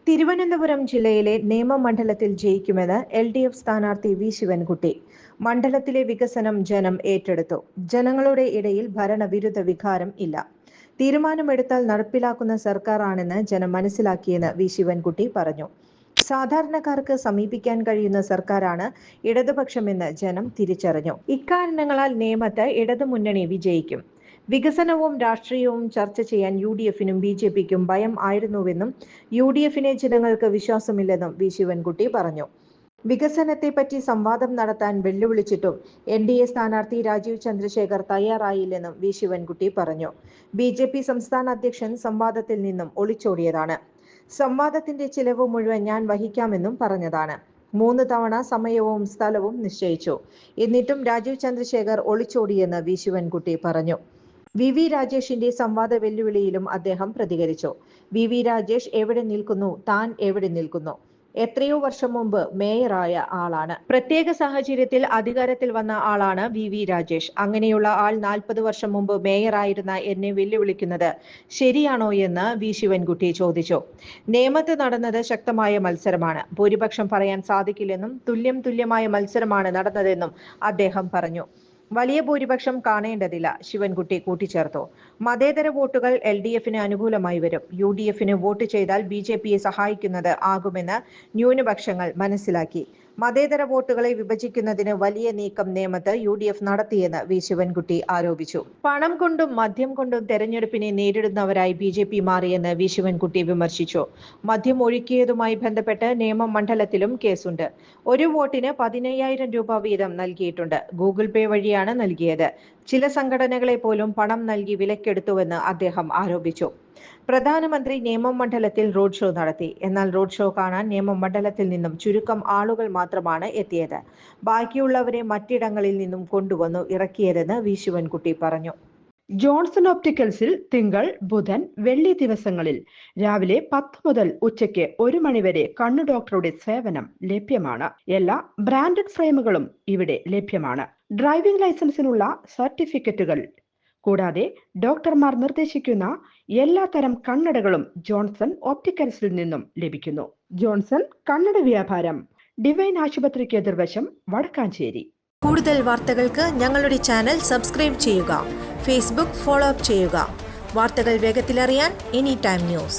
തിരുവനന്തപുരം ജില്ലയിലെ നേമം മണ്ഡലത്തിൽ ജയിക്കുമെന്ന് LDF സ്ഥാനാർത്ഥി വി ശിവൻകുട്ടി. മണ്ഡലത്തിലെ വികസനം ജനം ഏറ്റെടുത്തു. ജനങ്ങളുടെ ഇടയിൽ ഭരണവിരുദ്ധ വികാരം ഇല്ല. തീരുമാനമെടുത്താൽ നടപ്പിലാക്കുന്ന സർക്കാരാണെന്ന് ജനം മനസ്സിലാക്കിയെന്ന് വി ശിവൻകുട്ടി പറഞ്ഞു. സാധാരണക്കാർക്ക് സമീപിക്കാൻ കഴിയുന്ന സർക്കാരാണ് ഇടതുപക്ഷമെന്ന് ജനം തിരിച്ചറിഞ്ഞു. ഇക്കാരണങ്ങളാൽ നേമത്ത് ഇടതുമുന്നണി വിജയിക്കും. വികസനവും രാഷ്ട്രീയവും ചർച്ച ചെയ്യാൻ UDFനും BJPക്കും ഭയം ആയിരുന്നുവെന്നും UDFനെ ജനങ്ങൾക്ക് വിശ്വാസമില്ലെന്നും വി ശിവൻകുട്ടി പറഞ്ഞു. വികസനത്തെപ്പറ്റി സംവാദം നടത്താൻ വെല്ലുവിളിച്ചിട്ടും NDA സ്ഥാനാർത്ഥി രാജീവ് ചന്ദ്രശേഖർ തയ്യാറായില്ലെന്നും വി ശിവൻകുട്ടി പറഞ്ഞു. BJP സംസ്ഥാന അധ്യക്ഷൻ സംവാദത്തിൽ നിന്നും ഒളിച്ചോടിയതാണ്. സംവാദത്തിന്റെ ചിലവ് മുഴുവൻ ഞാൻ വഹിക്കാമെന്നും പറഞ്ഞതാണ്. 3 തവണ സമയവും സ്ഥലവും നിശ്ചയിച്ചു. എന്നിട്ടും രാജീവ് ചന്ദ്രശേഖർ ഒളിച്ചോടിയെന്ന് വി ശിവൻകുട്ടി പറഞ്ഞു. VV രാജേഷിന്റെ സംവാദ വെല്ലുവിളിയിലും അദ്ദേഹം പ്രതികരിച്ചു. VV രാജേഷ് എവിടെ നിൽക്കുന്നു, താൻ എവിടെ നിൽക്കുന്നു? എത്രയോ വർഷം മുമ്പ് മേയറായ ആളാണ്. പ്രത്യേക സാഹചര്യത്തിൽ അധികാരത്തിൽ വന്ന ആളാണ് VV രാജേഷ്. അങ്ങനെയുള്ള ആൾ 40 വർഷം മുമ്പ് മേയറായിരുന്ന എന്നെ വെല്ലുവിളിക്കുന്നത് ശരിയാണോ എന്ന് വി ശിവൻകുട്ടി ചോദിച്ചു. നേമത്ത് നടന്നത് ശക്തമായ മത്സരമാണ്. ഭൂരിപക്ഷം പറയാൻ സാധിക്കില്ലെന്നും തുല്യമായ മത്സരമാണ് നടന്നതെന്നും അദ്ദേഹം പറഞ്ഞു. വലിയ ഭൂരിപക്ഷം കാണേണ്ടതില്ല, ശിവൻകുട്ടി കൂട്ടിച്ചേർത്തു. മതേതര വോട്ടുകൾ LDFന് അനുകൂലമായി വരും. UDFന് വോട്ട് ചെയ്താൽ BJPയെ സഹായിക്കുന്നത് ആകുമെന്ന് ന്യൂനപക്ഷങ്ങൾ മനസ്സിലാക്കി. മതേതര വോട്ടുകളെ വിഭജിക്കുന്നതിന് വലിയ നീക്കം നേമത്ത് UDF നടത്തിയെന്ന് വി ശിവൻകുട്ടി ആരോപിച്ചു. പണം കൊണ്ടും മദ്യം കൊണ്ടും തെരഞ്ഞെടുപ്പിനെ നേരിടുന്നവരായി BJP മാറിയെന്ന് വി ശിവൻകുട്ടി വിമർശിച്ചു. മദ്യം ഒഴുക്കിയതുമായി ബന്ധപ്പെട്ട് നേമം മണ്ഡലത്തിലും കേസുണ്ട്. ഒരു വോട്ടിന് 15,000 രൂപ വീതം നൽകിയിട്ടുണ്ട്. ഗൂഗിൾ പേ വഴിയാണ് നൽകിയത്. ചില സംഘടനകളെ പോലും പണം നൽകി വിലക്കെടുത്തുവെന്ന് അദ്ദേഹം ആരോപിച്ചു. പ്രധാനമന്ത്രി നേമം മണ്ഡലത്തിൽ റോഡ് ഷോ നടത്തി. എന്നാൽ റോഡ് ഷോ കാണാൻ നേമം മണ്ഡലത്തിൽ നിന്നും ചുരുക്കം ആളുകൾ മാത്രമാണ് എത്തിയത്. ബാക്കിയുള്ളവരെ മറ്റിടങ്ങളിൽ നിന്നും കൊണ്ടുവന്നു ഇറക്കിയതെന്ന് വി ശിവൻകുട്ടി പറഞ്ഞു. ജോൺസൺ ഒപ്റ്റിക്കൽസിൽ തിങ്കൾ, ബുധൻ, വെള്ളി ദിവസങ്ങളിൽ രാവിലെ 10 മുതൽ ഉച്ചയ്ക്ക് 1 മണി വരെ കണ്ണു ഡോക്ടറുടെ സേവനം ലഭ്യമാണ്. എല്ലാ ബ്രാൻഡഡ് ഫ്രെയിമുകളും ഇവിടെ ലഭ്യമാണ്. ഡ്രൈവിംഗ് ലൈസൻസിനുള്ള സർട്ടിഫിക്കറ്റുകൾ കൂടാതെ ഡോക്ടർമാർ നിർദ്ദേശിക്കുന്ന എല്ലാ തരം കണ്ണടകളും ജോൺസൺ ഒപ്റ്റിക്കൽസിൽ നിന്നും ലഭിക്കുന്നു. ജോൺസൺ കണ്ണട വ്യാപാരം, ഡിവൈൻ ആശുപത്രിക്ക് എതിർവശം, വടക്കാഞ്ചേരി. കൂടുതൽ വാർത്തകൾക്ക് ഞങ്ങളുടെ ചാനൽ സബ്സ്ക്രൈബ് ചെയ്യുക. Facebook ഫോളോ അപ്പ് ചെയ്യുക. വാർത്തകൾ വേഗത്തിലറിയാൻ Anytime News.